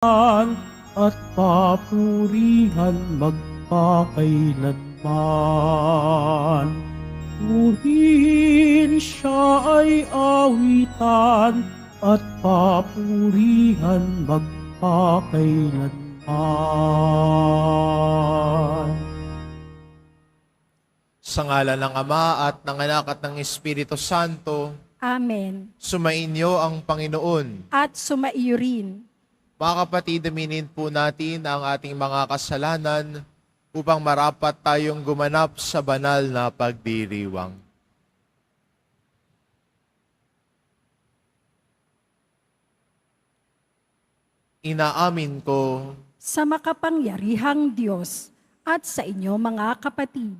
at papurihan magpakailanman. Purihin siya ay awitan at papurihan magpakailanman. Sa ngalan ng Ama at ng Anak at ng Espiritu Santo, Amen. sumainyo ang Panginoon. At sumaiyo rin. Mga kapatid, aminin po natin ang ating mga kasalanan upang marapat tayong gumanap sa banal na pagdiriwang. Inaamin ko Sa makapangyarihang Diyos at sa inyo mga kapatid,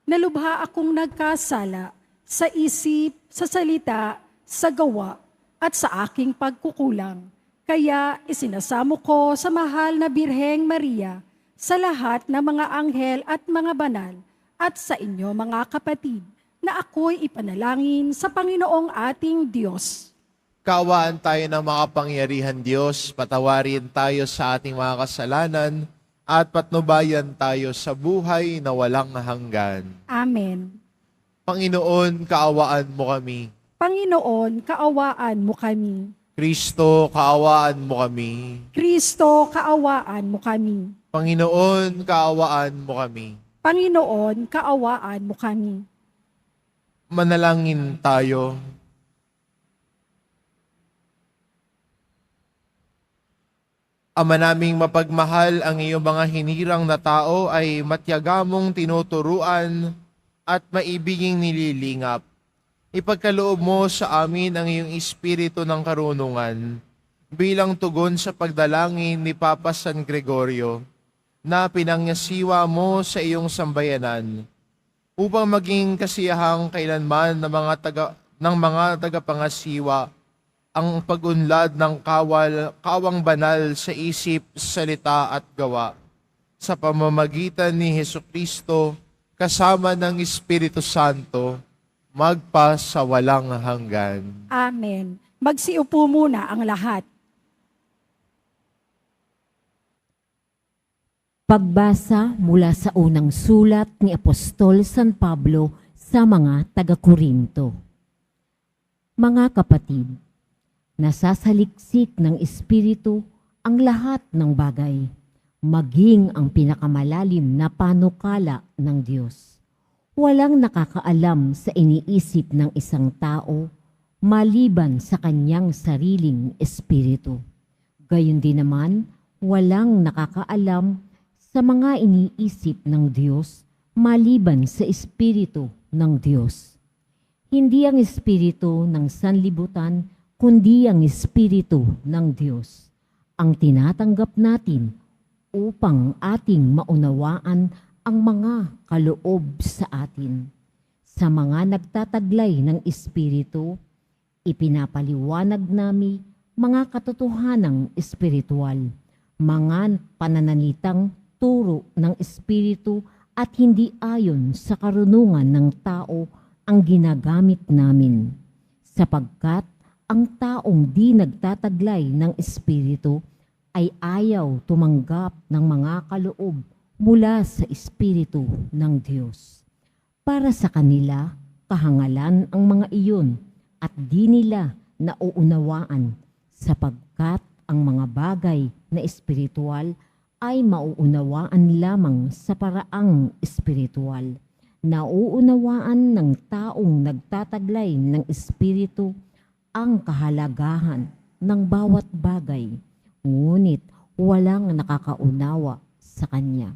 nalubha akong nagkasala sa isip, sa salita, sa gawa, at sa aking pagkukulang. Kaya isinasamo ko sa mahal na Birheng Maria, sa lahat ng mga anghel at mga banal, at sa inyo mga kapatid, na ako'y ipanalangin sa Panginoong ating Diyos. kaawaan tayo ng makapangyarihan Diyos, patawarin tayo sa ating mga kasalanan, at patnubayan tayo sa buhay na walang hanggan. Amen. Panginoon, kaawaan mo kami. Panginoon, kaawaan mo kami. Kristo, kaawaan mo kami. Kristo, kaawaan mo kami. Panginoon, kaawaan mo kami. Panginoon, kaawaan mo kami. Manalangin tayo. Ama naming mapagmahal, ang iyong mga hinirang na tao ay matyagamong tinuturuan at maibiging nililingap. Ipagkaloob mo sa amin ang iyong espiritu ng karunungan bilang tugon sa pagdalangin ni Papa San Gregorio na pinangyasiwa mo sa iyong sambayanan upang maging kasiyahang kailanman ng mga tagapangasiwa ang pag-unlad ng kawang banal sa isip, salita at gawa sa pamamagitan ni Hesukristo kasama ng Espiritu Santo magpa sa walang hanggan. Amen. Magsiupo muna ang lahat. Pagbasa mula sa unang sulat ni Apostol San Pablo sa mga taga-Korinto. Mga kapatid, nasasaliksik ng Espiritu ang lahat ng bagay, maging ang pinakamalalim na panukala ng Diyos. Walang nakakaalam sa iniisip ng isang tao maliban sa kanyang sariling espiritu. Gayon din naman, walang nakakaalam sa mga iniisip ng Diyos maliban sa espiritu ng Diyos. Hindi ang espiritu ng sanlibutan, kundi ang espiritu ng Diyos ang tinatanggap natin upang ating maunawaan ang mga kaloob sa atin. Sa mga nagtataglay ng espiritu, ipinapaliwanag namin mga katotohanang espiritual, mga pananalitang turo ng espiritu at hindi ayon sa karunungan ng tao ang ginagamit namin. Sapagkat ang taong di nagtataglay ng espiritu ay ayaw tumanggap ng mga kaloob mula sa espiritu ng Diyos. Para sa kanila, kahangalan ang mga iyon at di nila nauunawaan sapagkat ang mga bagay na espiritual ay mauunawaan lamang sa paraang espiritual. Nauunawaan ng taong nagtataglay ng espiritu ang kahalagahan ng bawat bagay, ngunit walang nakakaunawa sa kanya.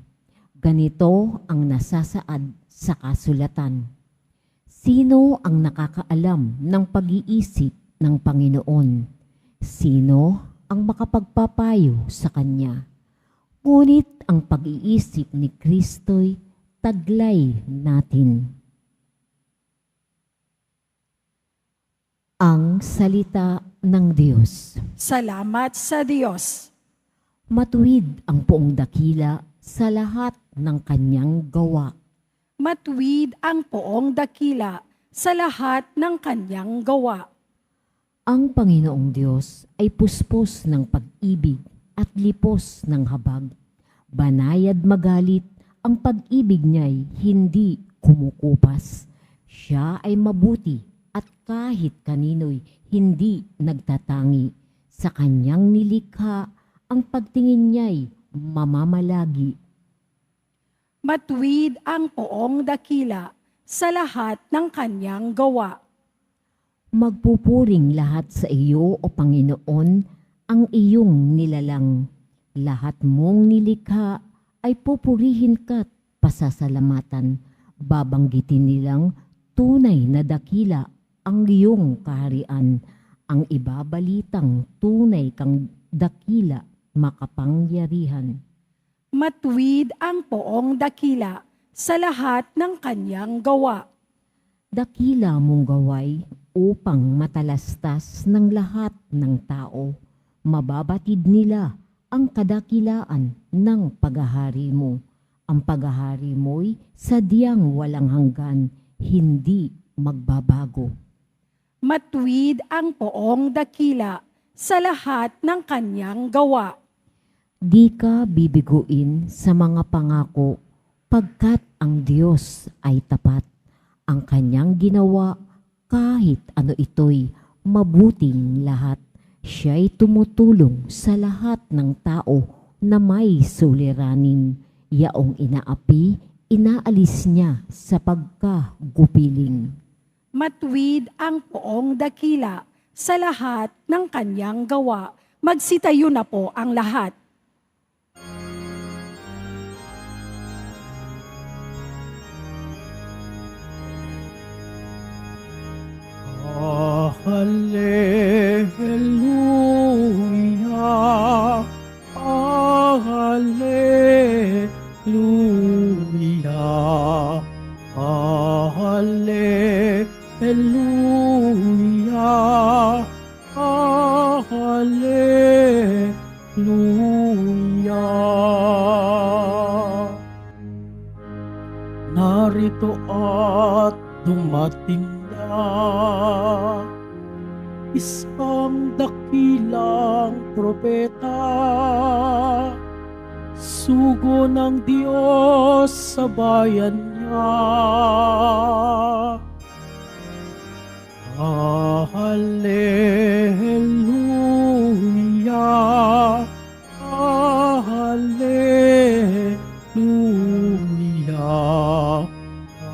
Ganito ang nasasaad sa kasulatan. Sino ang nakakaalam ng pag-iisip ng Panginoon? Sino ang makapagpapayo sa kanya? Ngunit ang pag-iisip ni Kristo'y taglay natin. Ang salita ng Diyos. Salamat sa Diyos. Matuwid ang poong dakila sa lahat ng kanyang gawa. Matuwid ang poong dakila sa lahat ng kanyang gawa. Ang Panginoong Diyos ay puspos ng pag-ibig at lipos ng habag. Banayad magalit, ang pag-ibig niya'y hindi kumukupas. Siya ay mabuti at kahit kanino'y hindi nagtatangi. Sa kanyang nilikha, ang pagtingin niya'y mamamalagi. Matuwid ang poong dakila sa lahat ng kanyang gawa. Magpupuring lahat sa iyo, O Panginoon, ang iyong nilalang. Lahat mong nilikha ay pupurihin ka't pasasalamatan. Babanggitin nilang tunay na dakila ang iyong kaharian. Ang ibabalitang tunay kang dakila makapangyarihan. Matuwid ang poong dakila sa lahat ng kanyang gawa. Dakila mong gaway upang matalastas ng lahat ng tao. Mababatid nila ang kadakilaan ng paghahari mo. Ang paghahari mo'y sadyang walang hanggan, hindi magbabago. Matuwid ang poong dakila sa lahat ng kanyang gawa. Di ka bibiguin sa mga pangako, pagkat ang Diyos ay tapat. Ang kanyang ginawa, kahit ano ito'y mabuting lahat. Siya'y tumutulong sa lahat ng tao na may suliranin. Yaong inaapi, inaalis niya sa pagkagupiling. Matuwid ang poong dakila sa lahat ng kanyang gawa. Magsitayo na po ang lahat. Hallelujah, Hallelujah, Hallelujah, Hallelujah. Narito at dumating na isang dakilang propeta, sugo ng Diyos sa bayan niya. Hallelujah, Hallelujah,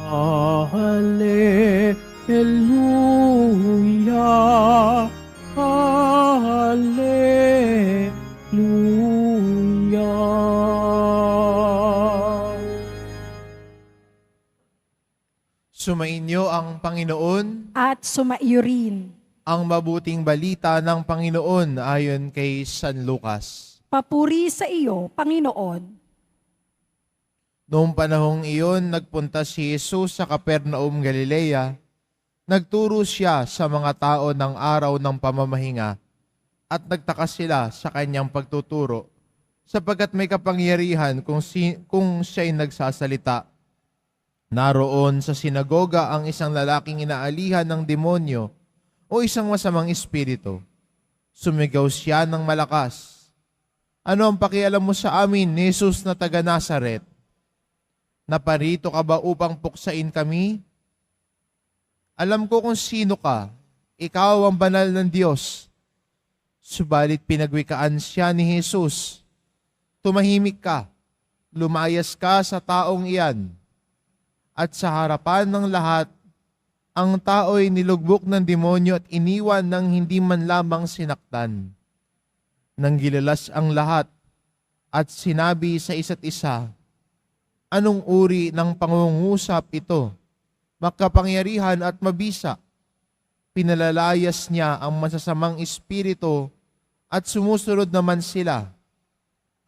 Hallelujah, Hallelujah. Sumainyo ang Panginoon, At sumaiyo rin. ang mabuting balita ng Panginoon ayon kay San Lucas. Papuri sa iyo, Panginoon. Noong panahong iyon, nagpunta si Jesus sa Capernaum, Galilea. Nagturo siya sa mga tao ng araw ng pamamahinga at nagtaka sila sa kanyang pagtuturo sapagkat may kapangyarihan kung siya'y nagsasalita. Naroon sa sinagoga ang isang lalaking inaalihan ng demonyo o isang masamang espiritu. Sumigaw siya ng malakas, "Ano ang pakialam mo sa amin, ni Jesus na taga Nazaret? Naparito ka ba upang puksain kami? Alam ko kung sino ka, ikaw ang banal ng Diyos." Subalit pinagwikaan siya ni Jesus, "Tumahimik ka, lumayas ka sa taong iyan." At sa harapan ng lahat, ang tao'y nilugbok ng demonyo at iniwan ng hindi man lamang sinaktan. Nanggilalas ang lahat at sinabi sa isa't isa, "Anong uri ng pangungusap ito? Makapangyarihan at mabisa." Pinalalayas niya ang masasamang espiritu at sumusunod naman sila.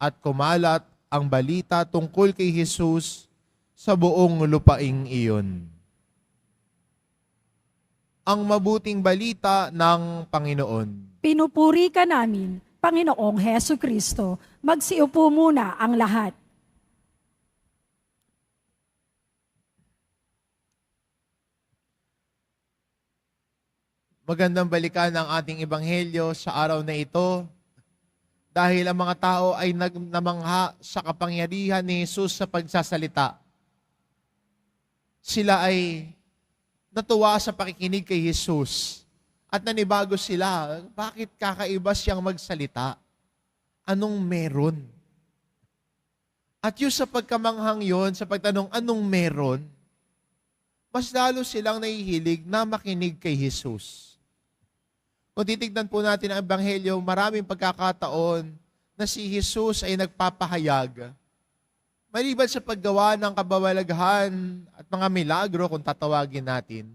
At kumalat ang balita tungkol kay Jesus sa buong lupaing iyon. Ang mabuting balita ng Panginoon. Pinupuri ka namin, Panginoong Heso Kristo. Magsiupo muna ang lahat. Magandang balikan ang ating ebanghelyo sa araw na ito dahil ang mga tao ay namangha sa kapangyarihan ni Jesus sa pagsasalita. Sila ay natuwa sa pakikinig kay Jesus at nanibago sila. Bakit kakaiba siyang magsalita? Anong meron? At yung sa pagkamanghang yon, sa pagtanong anong meron, mas lalo silang nahihilig na makinig kay Jesus. Kung titignan po natin ang Ebanghelyo, maraming pagkakataon na si Jesus ay nagpapahayag. Maliban sa paggawa ng kababalaghan at mga milagro, kung tatawagin natin,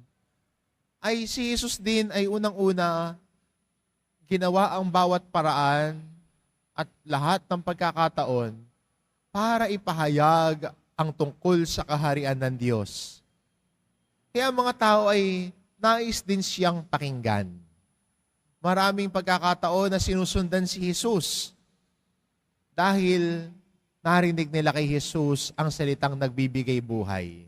ay si Jesus din ay unang-una ginawa ang bawat paraan at lahat ng pagkakataon para ipahayag ang tungkol sa kaharian ng Diyos. Kaya ang mga tao ay nais din siyang pakinggan. Maraming pagkakataon na sinusundan si Jesus dahil narinig nila kay Jesus ang salitang nagbibigay buhay.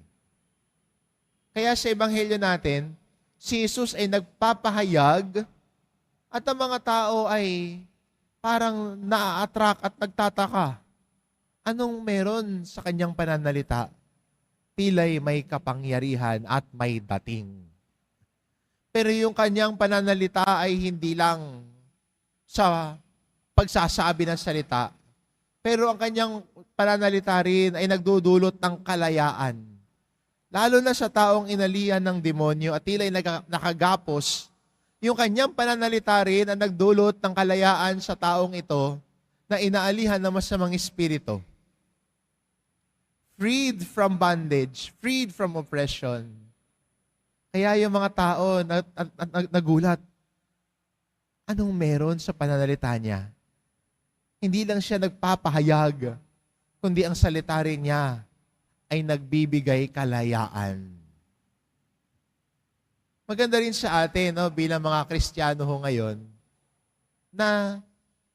Kaya sa Ebanghelyo natin, si Jesus ay nagpapahayag at ang mga tao ay parang naa-attract at nagtataka. Anong meron sa kanyang pananalita? Tila'y may kapangyarihan at may dating. Pero yung kanyang pananalita ay hindi lang sa pagsasabi ng salita, pero ang kanyang pananalita rin ay nagdudulot ng kalayaan. Lalo na sa taong inalian ng demonyo at tila'y nakagapos, yung kanyang pananalita rin ang nagdulot ng kalayaan sa taong ito na inaalihan ng masamang espiritu. Freed from bondage, freed from oppression. Kaya yung mga tao nagulat. Anong meron sa pananalita niya? Hindi lang siya nagpapahayag, kundi ang salita rin niya ay nagbibigay kalayaan. Maganda rin sa atin, no, bilang mga Kristiyano ho ngayon, na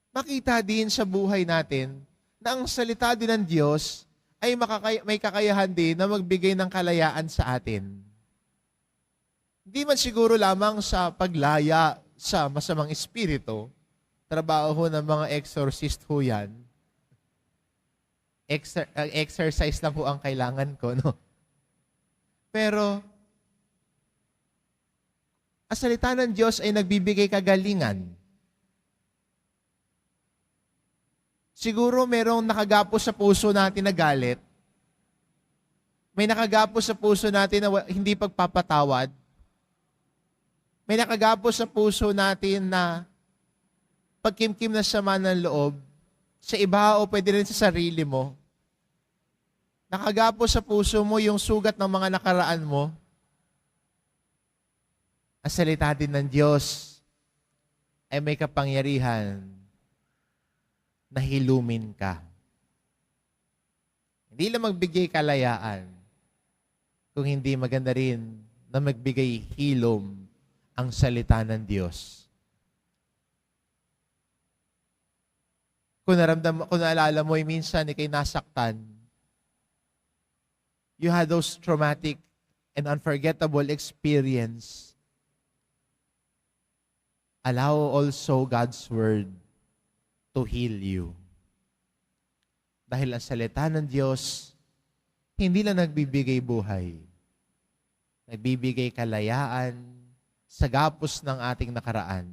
makita din sa buhay natin na ang salita din ng Diyos ay may kakayahan din na magbigay ng kalayaan sa atin. Hindi man siguro lamang sa paglaya sa masamang espiritu, trabaho ho ng mga exorcist ho yan. Exercise lang ho ang kailangan ko, no? Pero, ang salita ng Diyos ay nagbibigay kagalingan. Siguro merong nakagapos sa puso natin na galit. May nakagapos sa puso natin na hindi pagpapatawad. May nakagapos sa puso natin na pagkimkim na sama ng loob sa iba o pwede rin sa sarili mo. Nakagapos sa puso mo yung sugat ng mga nakaraan mo. Ang salita din ng Diyos ay may kapangyarihan na hilumin ka. Hindi lang magbigay kalayaan, kung hindi maganda rin na magbigay hilom ang salita ng Diyos. Kung naalala mo, minsan ikay nasaktan, you had those traumatic and unforgettable experience. Allow also God's Word to heal you. Dahil ang salita ng Diyos, hindi lang nagbibigay buhay. Nagbibigay kalayaan sa gapos ng ating nakaraan.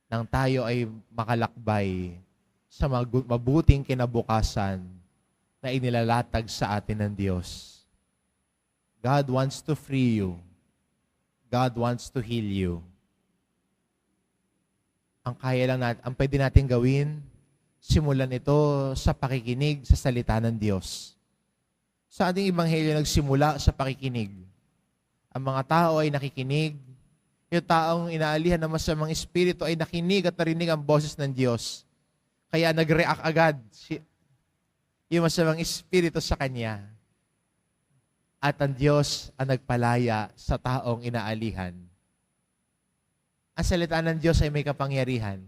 Nang tayo ay makalakbay sa mabuting kinabukasan na inilalatag sa atin ng Diyos. God wants to free you. God wants to heal you. Ang kaya lang natin, ang pwede natin gawin, simulan ito sa pakikinig sa salita ng Diyos. Sa ating Ebanghelyo nagsimula sa pakikinig. Ang mga tao ay nakikinig. Yung taong inaalihan ng masamang espiritu ay nakinig at narinig ang boses ng Diyos. Kaya nag-react agad yung masamang espiritu sa kanya. At ang Diyos ang nagpalaya sa taong inaalihan. Ang salita ng Diyos ay may kapangyarihan.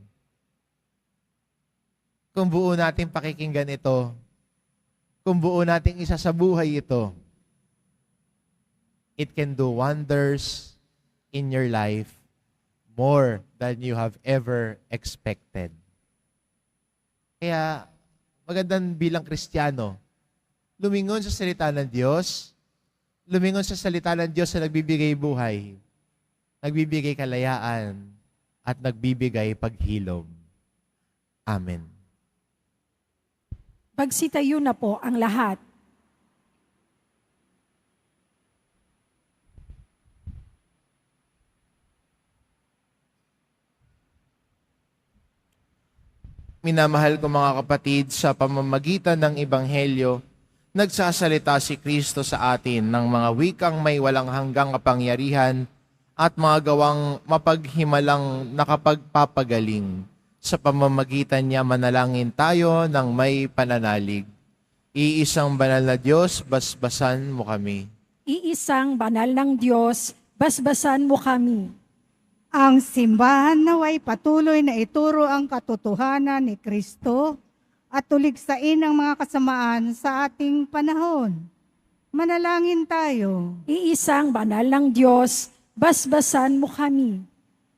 Kung buo natin pakikinggan ito, kung buo nating isa sa buhay ito, it can do wonders in your life more than you have ever expected. Kaya magandang bilang Kristiyano, lumingon sa salita ng Diyos, lumingon sa salita ng Diyos na nagbibigay buhay, nagbibigay kalayaan, at nagbibigay paghilom. Amen. Magsitayo na po ang lahat. Minamahal ko mga kapatid, sa pamamagitan ng Ebanghelyo, nagsasalita si Kristo sa atin ng mga wikang may walang hanggang kapangyarihan at mga gawang mapaghimalang nakapagpapagaling. Sa pamamagitan niya manalangin tayo ng may pananalig. Iisang banal na Diyos, basbasan mo kami. Iisang banal ng Diyos, basbasan mo kami. Ang simbahan naway patuloy na ituro ang katotohanan ni Kristo at tuligsain ang mga kasamaan sa ating panahon. Manalangin tayo. Iisang banal ng Diyos, basbasan mo kami.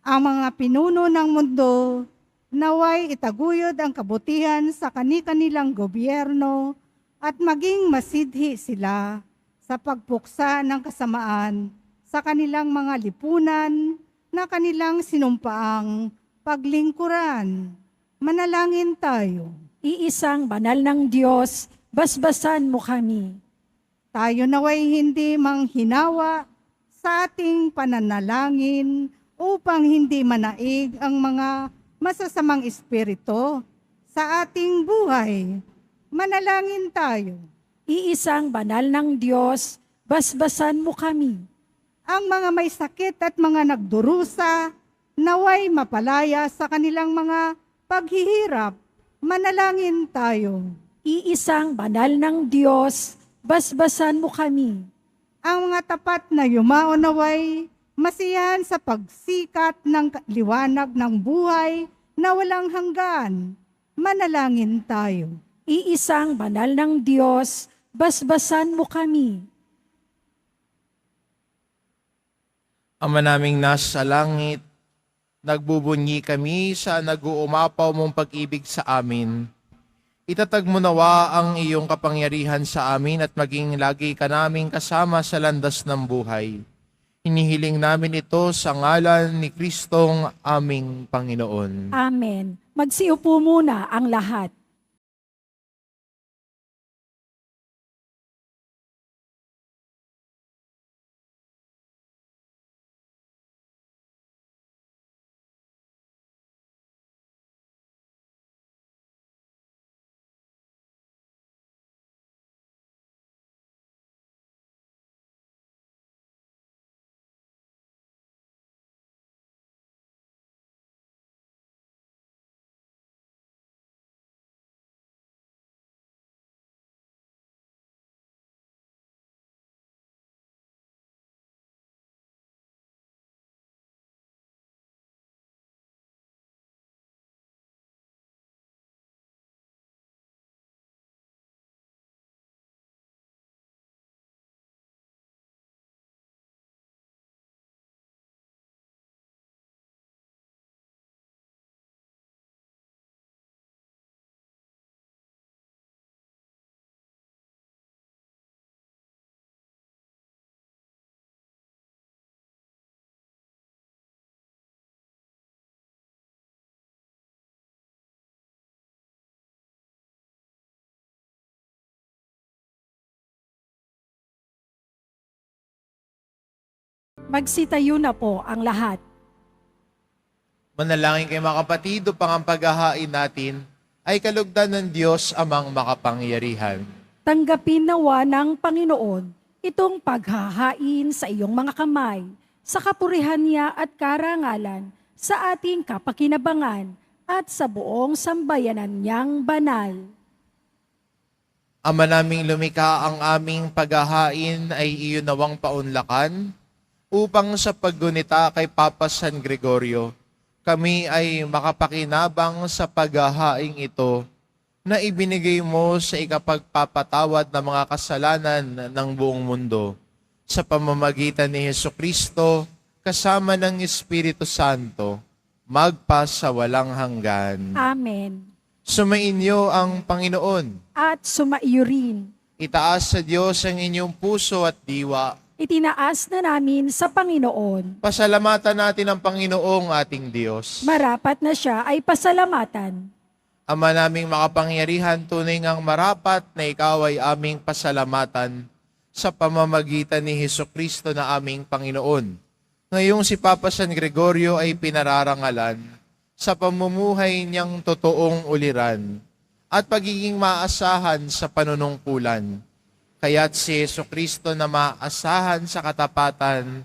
Ang mga pinuno ng mundo naway itaguyod ang kabutihan sa kani-kanilang gobyerno at maging masidhi sila sa pagpuksa ng kasamaan sa kanilang mga lipunan na kanilang sinumpaang paglingkuran. Manalangin tayo. Iisang banal ng Diyos, basbasan mo kami. Tayo naway hindi manghinawa sa ating pananalangin upang hindi manaig ang mga masasamang espiritu sa ating buhay. Manalangin tayo. Iisang banal ng Diyos, basbasan mo kami. Ang mga may sakit at mga nagdurusa, naway mapalaya sa kanilang mga paghihirap. Manalangin tayo. Iisang banal ng Diyos, basbasan mo kami. Ang mga tapat na yumao naway masiyahan sa pagsikat ng liwanag ng buhay na walang hanggan. Manalangin tayo. Iisang banal ng Diyos, basbasan mo kami. Ama naming nasa langit, nagbubunyi kami sa nag-uumapaw mong pag-ibig sa amin. Itatag mo nawa ang iyong kapangyarihan sa amin at maging lagi ka naming kasama sa landas ng buhay. Hinihiling namin ito sa ngalan ni Kristong aming Panginoon. Amen. Magsiupo muna ang lahat. Magsitayo na po ang lahat. Manalangin kayo mga kapatid, upang ang paghahain natin ay kalugdan ng Diyos amang makapangyarihan. Tanggapin nawa ng Panginoon itong paghahain sa iyong mga kamay, sa kapurihan niya at karangalan, sa ating kapakinabangan at sa buong sambayanan niyang banal. Ama naming lumikha, ang aming paghahain ay iyon nawang paunlakan, upang sa paggunita kay Papa San Gregorio, kami ay makapakinabang sa paghahaing ito na ibinigay mo sa ikapagpapatawad ng mga kasalanan ng buong mundo sa pamamagitan ni Jesucristo kasama ng Espiritu Santo, magpa sa walang hanggan. Amen. Sumainyo ang Panginoon. At sumaiyo rin. Itaas sa Diyos ang inyong puso at diwa. Itinaas na namin sa Panginoon. Pasalamatan natin ang Panginoong ating Diyos. Marapat na siya ay pasalamatan. Ama naming makapangyarihan, tunay ngang marapat na ikaw ay aming pasalamatan sa pamamagitan ni Hesukristo na aming Panginoon. Ngayong si Papa San Gregorio ay pinararangalan sa pamumuhay niyang totoong uliran at pagiging maasahan sa panunungkulan. Kaya't si Hesukristo na maasahan sa katapatan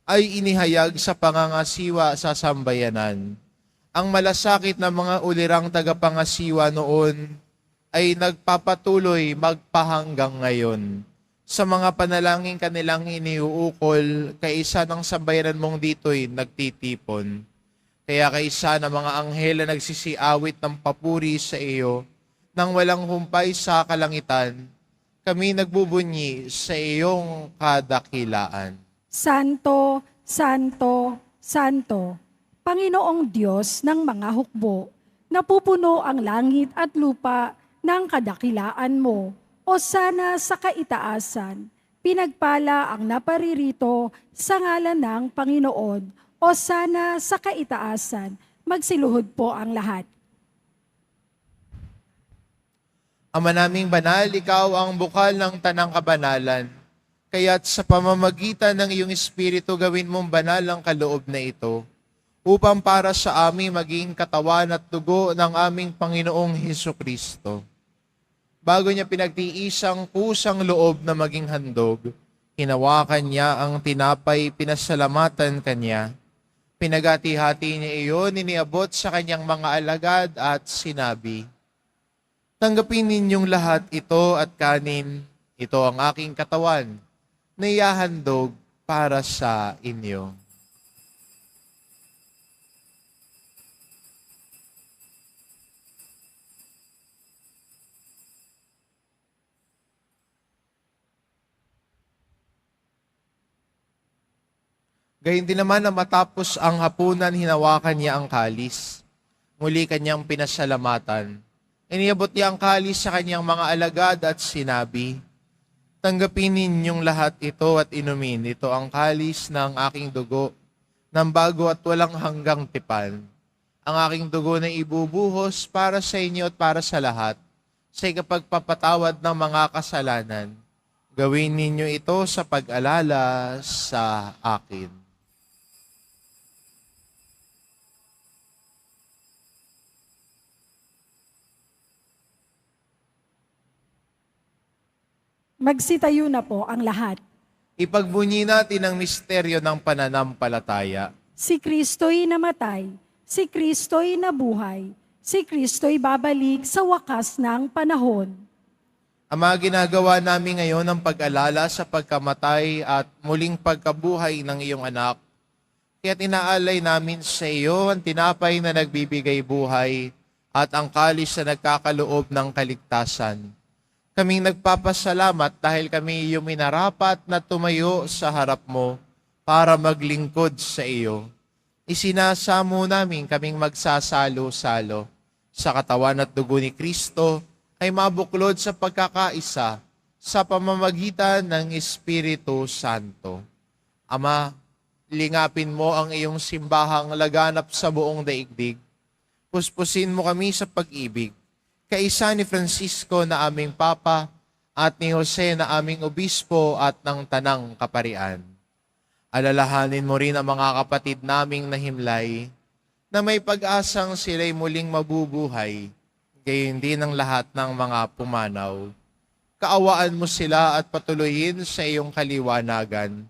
ay inihayag sa pangangasiwa sa sambayanan. Ang malasakit na mga ulirang tagapangasiwa noon ay nagpapatuloy magpahanggang ngayon. Sa mga panalangin kanilang iniuukol, kaisa ng sambayanan mong dito'y nagtitipon. Kaya kaisa ng mga anghel na nagsisiawit ng papuri sa iyo, nang walang humpay sa kalangitan, kami nagbubunyi sa iyong kadakilaan. Santo, Santo, Santo, Panginoong Diyos ng mga hukbo, napupuno ang langit at lupa ng kadakilaan mo. O sana sa kaitaasan, pinagpala ang naparirito sa ngalan ng Panginoon. O sana sa kaitaasan, magsiluhod po ang lahat. Ama naming banal, ikaw ang bukal ng tanang kabanalan. Kaya't sa pamamagitan ng iyong Espiritu gawin mong banal ang kaloob na ito, upang para sa amin maging katawan at dugo ng aming Panginoong Hesukristo. Bago niya pinagtiisang kusang loob na maging handog, hinawakan niya ang tinapay, pinasalamatan kanya. Pinagati-hati niya iyon, iniabot sa kanyang mga alagad at sinabi, "Tanggapin ninyong lahat ito at kanin, ito ang aking katawan, na ihahandog para sa inyo." Gayun din naman na matapos ang hapunan, hinawakan niya ang kalis. Muli kanyang pinasalamatan. Iniabot niya ang kalis sa kanyang mga alagad at sinabi, "Tanggapin ninyong lahat ito at inumin. Ito ang kalis ng aking dugo, ng bago at walang hanggang tipan. Ang aking dugo na ibubuhos para sa inyo at para sa lahat, sa ikapagpapatawad ng mga kasalanan. Gawin ninyo ito sa pag-alala sa akin." Magsitayo na po ang lahat. Ipagbunyi natin ang misteryo ng pananampalataya. Si Kristo'y namatay, si Kristo'y nabuhay, si Kristo'y babalik sa wakas ng panahon. Ama, ginagawa namin ngayon ang pag-alala sa pagkamatay at muling pagkabuhay ng iyong anak. Kaya tinaalay namin sa iyo ang tinapay na nagbibigay buhay at ang kalis na nagkakaloob ng kaligtasan. Kaming nagpapasalamat dahil kami iyong minarapat na tumayo sa harap mo para maglingkod sa iyo. Isinasamo namin kaming magsasalo-salo sa katawan at dugo ni Kristo ay mabuklod sa pagkakaisa sa pamamagitan ng Espiritu Santo. Ama, lingapin mo ang iyong simbahang laganap sa buong daigdig. Puspusin mo kami sa pag-ibig. Kaisa ni Francisco na aming Papa at ni Jose na aming Obispo at ng Tanang Kaparian. Alalahanin mo rin ang mga kapatid naming nahimlay na may pag-asang sila'y muling mabubuhay, gayon din ang lahat ng mga pumanaw. Kaawaan mo sila at patuloyin sa iyong kaliwanagan.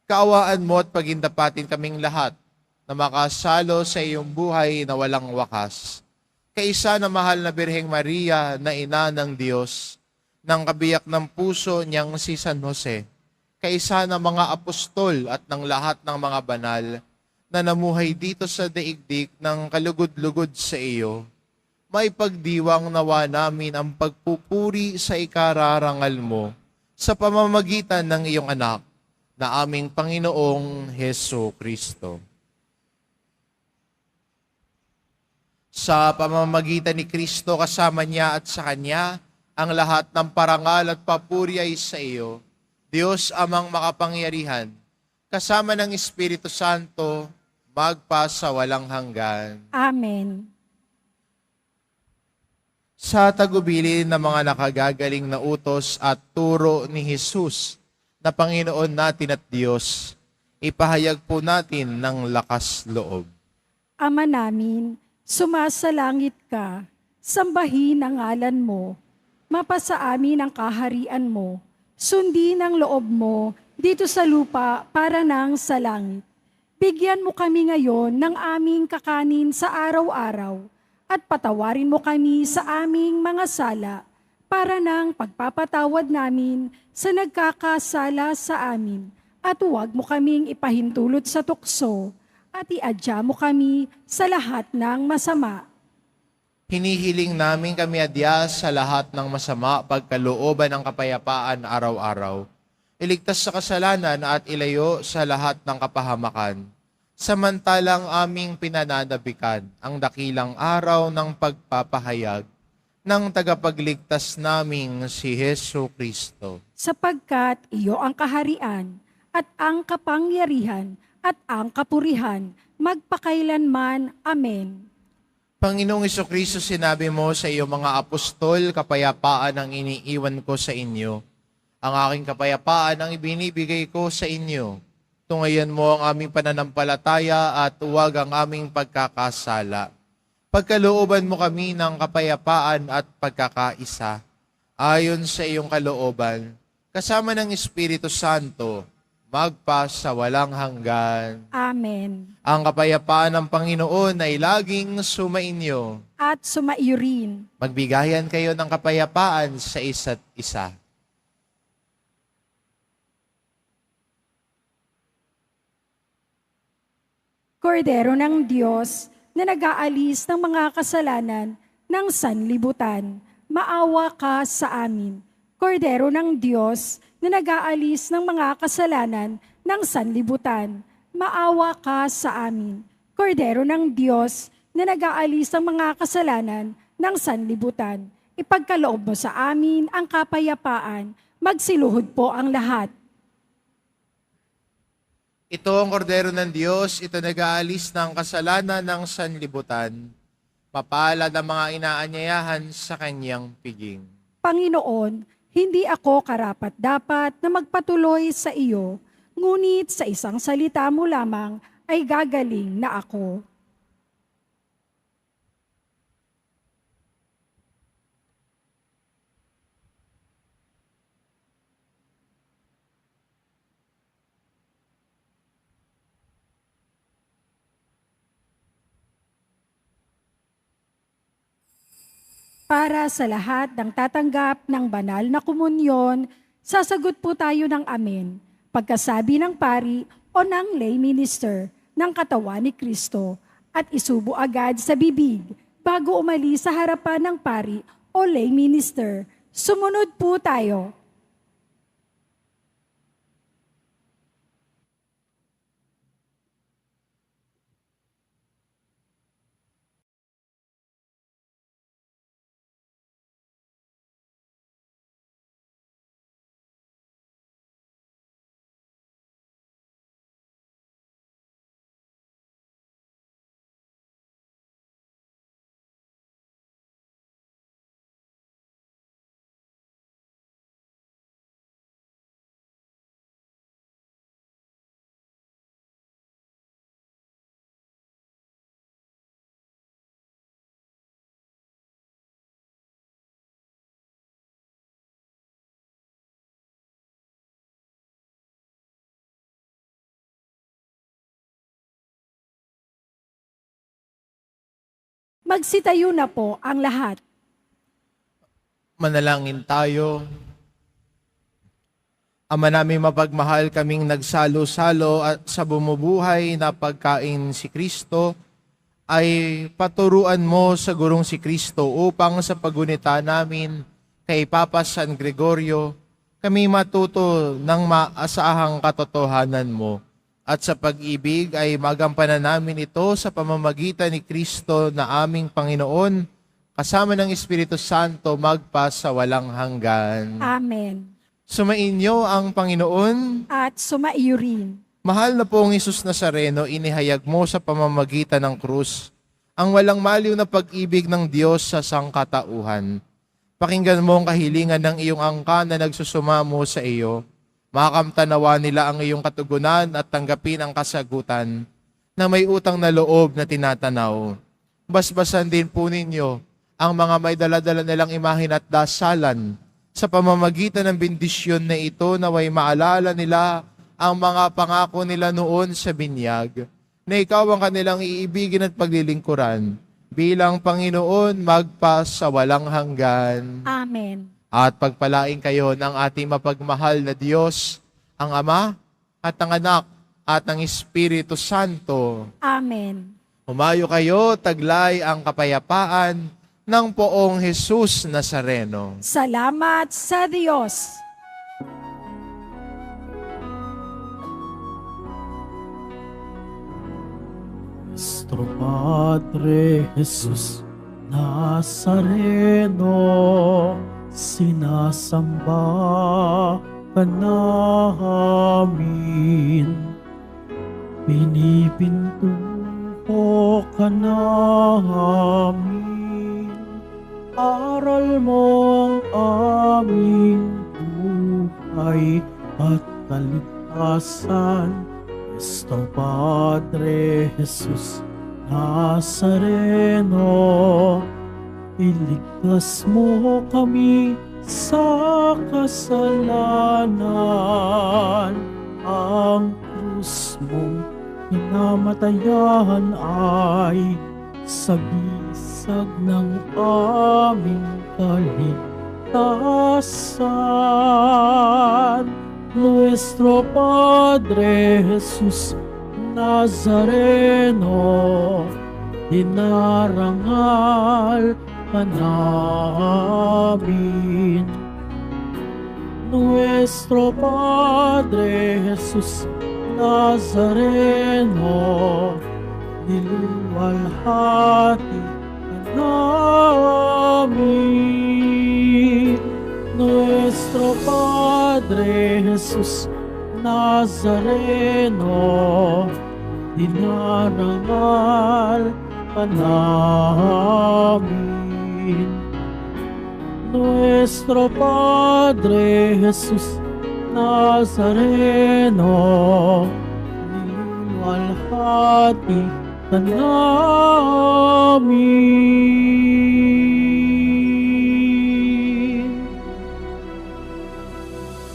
Kaawaan mo at pagindapatin kaming lahat na makasalo sa iyong buhay na walang wakas. Kaisa na mahal na Birheng Maria na ina ng Diyos, ng kabiyak ng puso niyang si San Jose, kaisa ng mga apostol at ng lahat ng mga banal na namuhay dito sa daigdig ng kalugod-lugod sa iyo, may pagdiwang nawa namin ang pagpupuri sa ikararangal mo sa pamamagitan ng iyong anak na aming Panginoong Heso Kristo. Sa pamamagitan ni Kristo kasama niya at sa Kanya, ang lahat ng parangal at papuri ay sa iyo, Diyos Amang makapangyarihan, kasama ng Espiritu Santo, magpa sa walang hanggan. Amen. Sa tagubilin ng mga nakagagaling na utos at turo ni Jesus na Panginoon natin at Diyos, ipahayag po natin ng lakas loob. Ama namin, sumasalangit ka, sambahin ang ngalan mo, mapasa amin ang kaharian mo, sundin ang loob mo dito sa lupa para nang sa langit. Bigyan mo kami ngayon ng aming kakanin sa araw-araw at patawarin mo kami sa aming mga sala para nang pagpapatawad namin sa nagkakasala sa amin at huwag mo kaming ipahintulot sa tukso at iadya mo kami sa lahat ng masama. Hinihiling namin kami adya sa lahat ng masama pagkalooban ng kapayapaan araw-araw. Iligtas sa kasalanan at ilayo sa lahat ng kapahamakan. Samantalang aming pinananabikan ang dakilang araw ng pagpapahayag ng tagapagligtas naming si Hesu Kristo. Sapagkat iyo ang kaharian at ang kapangyarihan at ang kapurihan magpakailanman. Amen. Panginoong Kristo, sinabi mo sa iyong mga apostol, kapayapaan ang iniiwan ko sa inyo. Ang aking kapayapaan ang ibinibigay ko sa inyo. Tungayan mo ang aming pananampalataya at huwag ang aming pagkakasala. Pagkalooban mo kami ng kapayapaan at pagkakaisa, ayon sa iyong kalooban, kasama ng Espiritu Santo, magpa sa walang hanggan. Amen. Ang kapayapaan ng Panginoon ay laging sumainyo. At sumaiyo rin. Magbigayan kayo ng kapayapaan sa isa't isa. Kordero ng Diyos na nag-aalis ng mga kasalanan ng sanlibutan, maawa ka sa amin. Kordero ng Diyos na nag-aalis ng mga kasalanan ng sanlibutan, maawa ka sa amin. Kordero ng Diyos na nag-aalis ng mga kasalanan ng sanlibutan, ipagkaloob mo sa amin ang kapayapaan, magsiluhod po ang lahat. Ito ang kordero ng Diyos, ito nag-aalis ng kasalanan ng sanlibutan. Mapalad ang mga inaanyayahan sa kanyang piging. Panginoon, hindi ako karapat-dapat na magpatuloy sa iyo, ngunit sa isang salita mo lamang ay gagaling na ako. Para sa lahat ng tatanggap ng banal na komunyon, sasagot po tayo ng amen. Pagkasabi ng pari o ng lay minister ng katawan ni Kristo at isubo agad sa bibig bago umalis sa harapan ng pari o lay minister. Sumunod po tayo. Magsitayo na po ang lahat. Manalangin tayo. Ama namin mapagmahal, kaming nagsalo-salo at sa bumubuhay na pagkain si Kristo, ay paturuan mo sa gurong si Kristo upang sa pagunita namin kay Papa San Gregorio, kami matuto ng maasahang katotohanan mo At sa pag-ibig ay magampanan namin ito sa pamamagitan ni Kristo na aming Panginoon, kasama ng Espiritu Santo magpa sa walang hanggan. Amen. Sumainyo ang Panginoon. At sumaiyo rin. Mahal na pong Hesus Nazareno, inihayag mo sa pamamagitan ng krus ang walang maliw na pag-ibig ng Diyos sa sangkatauhan. Pakinggan mo ang kahilingan ng iyong angka na nagsusumamo sa iyo. Makakamtanawa nila ang iyong katugunan at tanggapin ang kasagutan na may utang na loob na tinatanaw. Basbasan din po ninyo ang mga may daladala nilang imahin at dasalan sa pamamagitan ng bendisyon na ito na may maalala nila ang mga pangako nila noon sa binyag, na ikaw ang kanilang iibigin at paglilingkuran bilang Panginoon magpa sa walang hanggan. Amen. At pagpalain kayo ng ating mapagmahal na Diyos, ang Ama at ang Anak at ang Espiritu Santo. Amen. Humayo kayo, taglay ang kapayapaan ng poong Hesus Nazareno. Salamat sa Diyos. Nuestro Padre Jesus Nazareno, sinasamba ka namin, pinipintuho ka namin, aral mo ang aming buhay at kaligtasan. Nuestro Padre Jesus Nazareno, iligtas mo kami sa kasalanan. Ang krus mong pinamatayan ay sagisag ng aming kaligtasan. Nuestro Padre Jesus Nazareno, dinarangal ka namin. Nuestro Padre Jesus Nazareno, niluwalhati ka namin. Nuestro Padre Jesus Nazareno, dinarangal ka namin. Nuestro Padre Jesus Nazareno, niluwalhati ka namin.